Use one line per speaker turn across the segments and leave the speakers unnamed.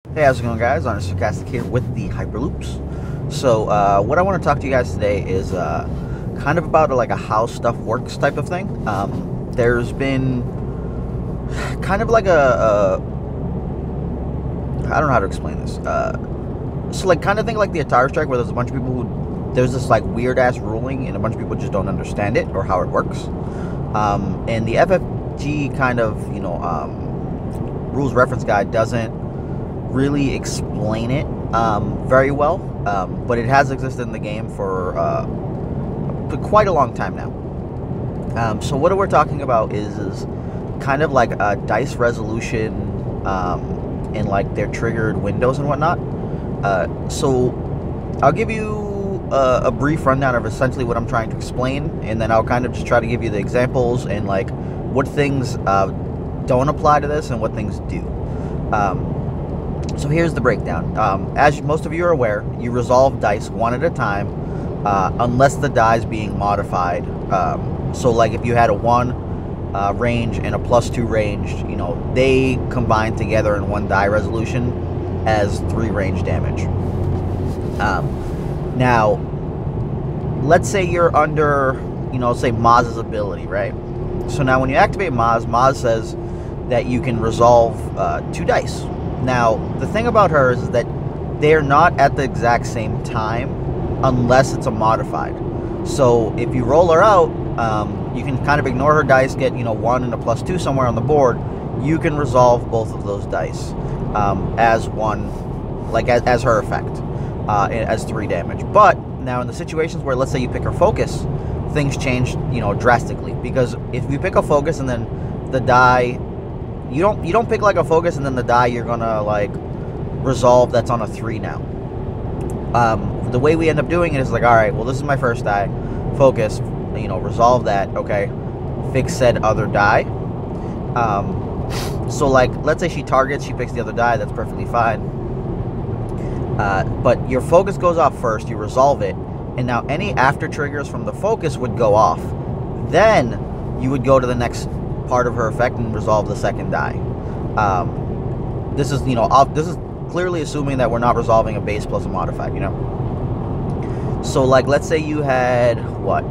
Hey, how's it going, guys? I'm Sarcastic here with the Hyperloops. So, what I want to talk to you guys today is kind of about like a how stuff works type of thing. There's been kind of like I don't know how to explain this. So like kind of think like the Atari Strike, where there's a bunch of people who there's this like weird ass ruling, and a bunch of people just don't understand it or how it works. And the FFG kind of rules reference guide doesn't really explain it very well, but it has existed in the game for quite a long time now. So what we're talking about is kind of like a dice resolution and like their triggered windows and whatnot. So I'll give you a brief rundown of essentially what I'm trying to explain, and then I'll kind of just try to give you the examples and like what things don't apply to this and what things do. So here's the breakdown. As most of you are aware, you resolve dice one at a time, unless the die is being modified. So like if you had a 1 range and a +2 range, they combine together in one die resolution as 3 range damage. Now, let's say you're under, say Maz's ability, right? So now when you activate Maz says that you can resolve 2 dice. Now, the thing about her is that they're not at the exact same time unless it's a modified. So if you roll her out, you can kind of ignore her dice, get 1 and a +2 somewhere on the board. You can resolve both of those dice as one, like as her effect, as 3 damage. But now in the situations where, let's say you pick her focus, things change drastically, because if you pick a focus and then the die, you don't pick like a focus and then the die you're gonna like resolve that's on a 3 now. The way we end up doing it is like, all right, well, this is my first die, focus, resolve that, okay, fix said other die. So like, let's say she targets, she picks the other die, that's perfectly fine. But your focus goes off first, you resolve it, and now any after triggers from the focus would go off. Then you would go to the next part of her effect and resolve the second die. This is this is clearly assuming that we're not resolving a base plus a modified. So like, let's say you had what?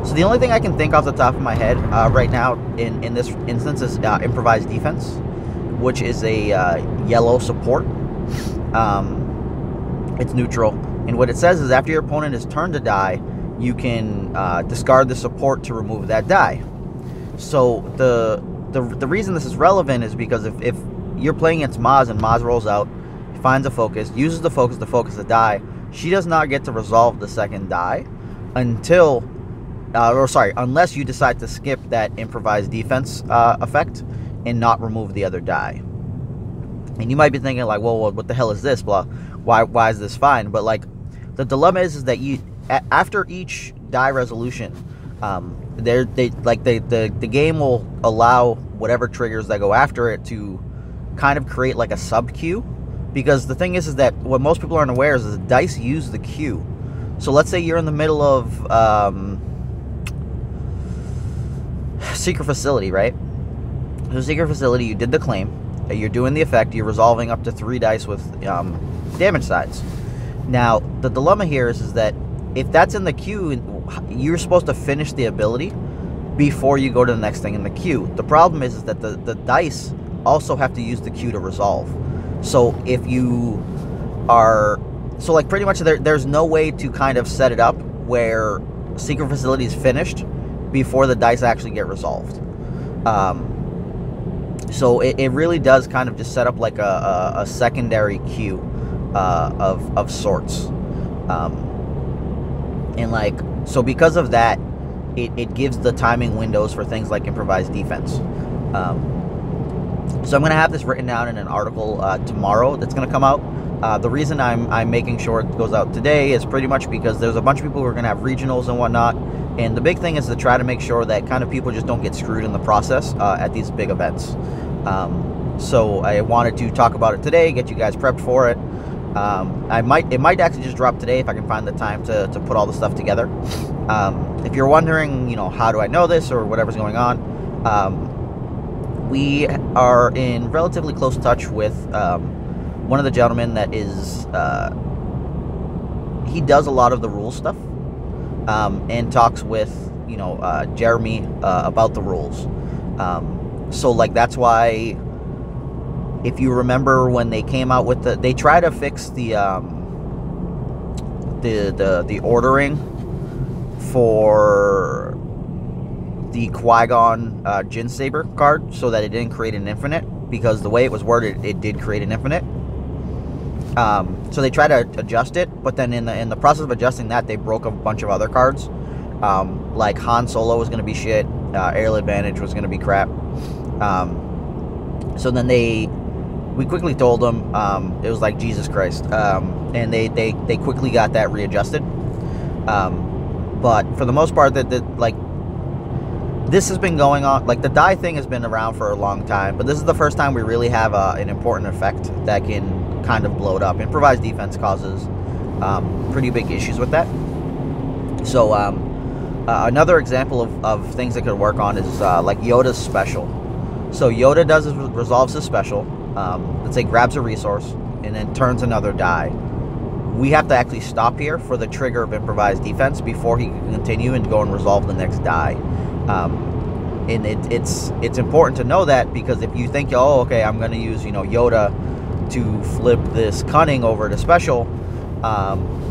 So the only thing I can think off the top of my head right now in this instance is improvised defense, which is a yellow support. It's neutral, and what it says is after your opponent has turned a die, you can discard the support to remove that die. So the reason this is relevant is because if you're playing against Maz and Maz rolls out, finds a focus, uses the focus to focus the die, she does not get to resolve the second die until, unless you decide to skip that improvised defense effect and not remove the other die. And you might be thinking like, well, what the hell is this? Blah. Why is this fine? But like, the dilemma is that after each die resolution, the game will allow whatever triggers that go after it to kind of create like a sub queue, because the thing is that what most people aren't aware is that dice use the queue. So let's say you're in the middle of Secret Facility, right? So Secret Facility, you did the claim, you're doing the effect, you're resolving up to 3 dice with damage sides. Now the dilemma here is that if that's in the queue, you're supposed to finish the ability before you go to the next thing in the queue. The problem is that the dice also have to use the queue to resolve. So if you are, so like pretty much there's no way to kind of set it up where Secret Facility is finished before the dice actually get resolved. So it really does kind of just set up like a secondary queue of sorts. And like, so because of that, it gives the timing windows for things like improvised defense. So I'm going to have this written down in an article tomorrow that's going to come out. The reason I'm making sure it goes out today is pretty much because there's a bunch of people who are going to have regionals and whatnot. And the big thing is to try to make sure that kind of people just don't get screwed in the process at these big events. So I wanted to talk about it today, get you guys prepped for it. It might actually just drop today if I can find the time to put all the stuff together. If you're wondering, how do I know this or whatever's going on, we are in relatively close touch with one of the gentlemen that is, he does a lot of the rules stuff, and talks with, Jeremy about the rules. So like that's why, if you remember when they came out with they try to fix the ordering for the Qui-Gon Jinn Saber card, so that it didn't create an infinite, because the way it was worded, it did create an infinite. So they try to adjust it, but then in the process of adjusting that, they broke a bunch of other cards. Like Han Solo was going to be shit, Aerial Advantage was going to be crap. So then we quickly told them, it was like Jesus Christ, and they quickly got that readjusted. But for the most part, like, this has been going on, like the die thing has been around for a long time, but this is the first time we really have an important effect that can kind of blow it up. Improvised defense causes pretty big issues with that. So another example of things that could work on is like Yoda's special. So Yoda resolves his special, let's say grabs a resource, and then turns another die. We have to actually stop here for the trigger of improvised defense before he can continue and go and resolve the next die. And it's important to know that, because if you think, oh, okay, I'm going to use, Yoda to flip this cunning over to special,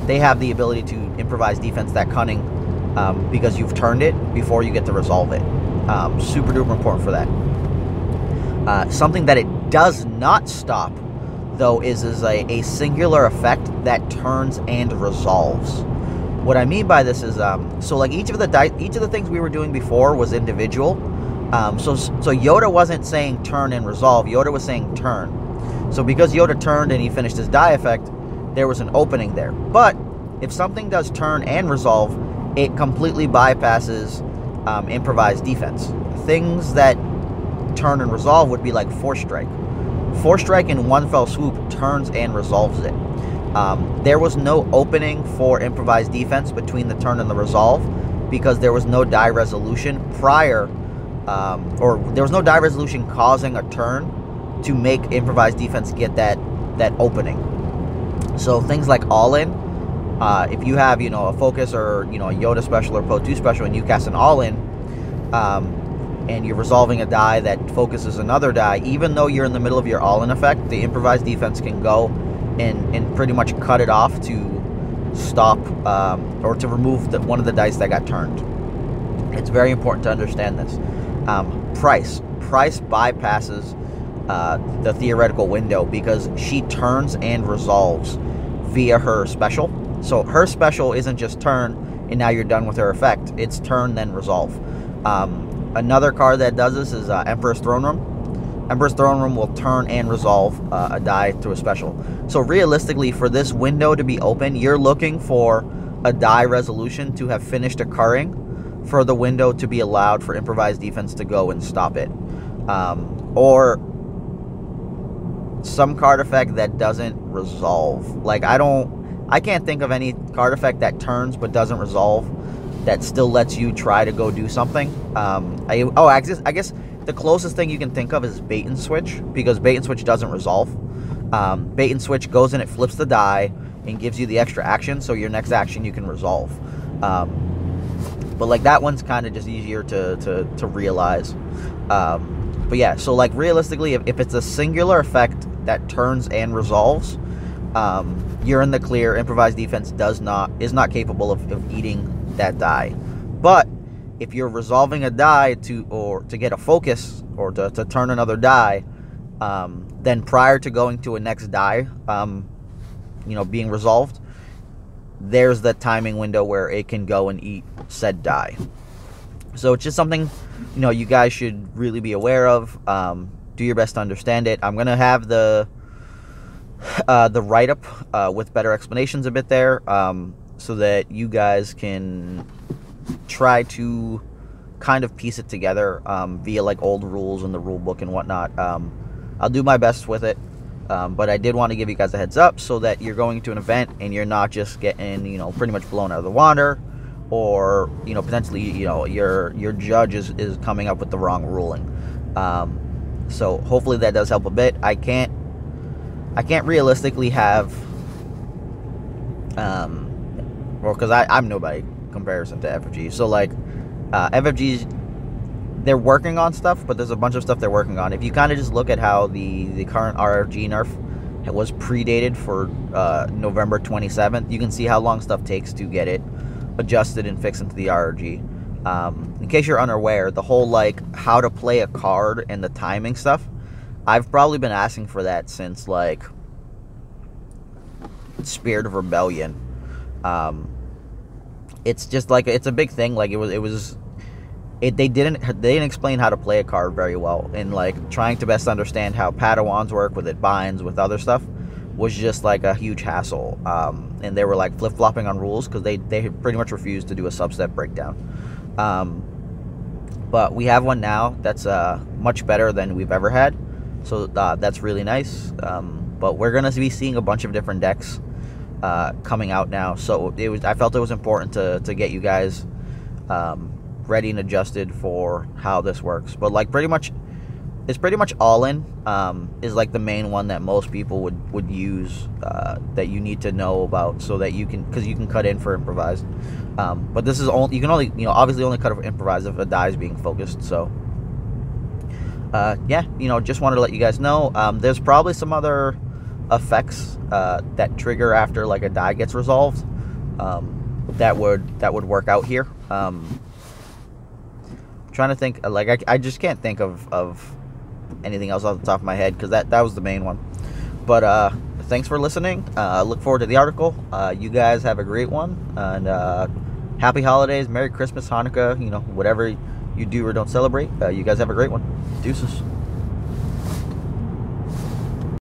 they have the ability to improvise defense that cunning, because you've turned it before you get to resolve it. Super duper important for that. Something that it does not stop, though, is a singular effect that turns and resolves. What I mean by this is, so like each of the things we were doing before was individual. So Yoda wasn't saying turn and resolve. Yoda was saying turn. So because Yoda turned and he finished his die effect, there was an opening there. But if something does turn and resolve, it completely bypasses improvised defense. Things that turn and resolve would be like Force Strike. Force Strike in one fell swoop turns and resolves it. There was no opening for improvised defense between the turn and the resolve, because there was no die resolution prior, or there was no die resolution causing a turn to make improvised defense get that opening. So things like all-in, if you have, a focus or, a Yoda special or Po2 special, and you cast an all-in, and you're resolving a die that focuses another die, even though you're in the middle of your all-in effect, the improvised defense can go and pretty much cut it off to stop, or to remove one of the dice that got turned. It's very important to understand this. Price bypasses the theoretical window, because she turns and resolves via her special. So her special isn't just turn and now you're done with her effect. It's turn then resolve. Another card that does this is Emperor's Throne Room. Emperor's Throne Room will turn and resolve a die to a special. So realistically, for this window to be open, you're looking for a die resolution to have finished occurring for the window to be allowed for improvised defense to go and stop it. Or some card effect that doesn't resolve. Like, I can't think of any card effect that turns but doesn't resolve that still lets you try to go do something. I guess the closest thing you can think of is Bait and Switch, because Bait and Switch doesn't resolve. Bait and Switch goes in, it flips the die, and gives you the extra action, so your next action you can resolve. But like that one's kind of just easier to realize. But yeah, so like realistically, if it's a singular effect that turns and resolves, you're in the clear. Improvised defense is not capable of eating that die. But if you're resolving a die to get a focus or to turn another die, then prior to going to a next die, being resolved, there's the timing window where it can go and eat said die. So it's just something, you guys should really be aware of. Do your best to understand it. I'm gonna have the write-up with better explanations a bit there, so that you guys can try to kind of piece it together via like old rules in the rule book and whatnot. I'll do my best with it, but I did want to give you guys a heads up so that you're going to an event and you're not just getting pretty much blown out of the water, or potentially your judge is coming up with the wrong ruling. So hopefully that does help a bit. I can't realistically have, well, because I'm nobody in comparison to FFG. So like, FFG's, they're working on stuff, but there's a bunch of stuff they're working on. If you kind of just look at how the current RFG nerf was predated for November 27th, you can see how long stuff takes to get it adjusted and fixed into the RRG. In case you're unaware, the whole like how to play a card and the timing stuff, I've probably been asking for that since like Spirit of Rebellion. It's just like, it's a big thing. Like they didn't explain how to play a card very well, and like trying to best understand how Padawans work with it binds with other stuff was just like a huge hassle. And they were like flip-flopping on rules because they pretty much refused to do a subset breakdown. But we have one now that's much better than we've ever had, so that's really nice. But we're gonna be seeing a bunch of different decks coming out now, so I felt it was important to get you guys ready and adjusted for how this works. But like it's pretty much all in is like the main one that most people would use, that you need to know about, so that you can cut in for improvised. But this is only, you can only, obviously only cut for improvised if a die is being focused. So yeah, just wanted to let you guys know. There's probably some other effects that trigger after like a die gets resolved, that would work out here. Trying to think, like I just can't think of anything else off the top of my head, because that was the main one. But thanks for listening. Look forward to the article. You guys have a great one, and happy holidays, Merry Christmas, Hanukkah, whatever you do or don't celebrate. You guys have a great one. Deuces.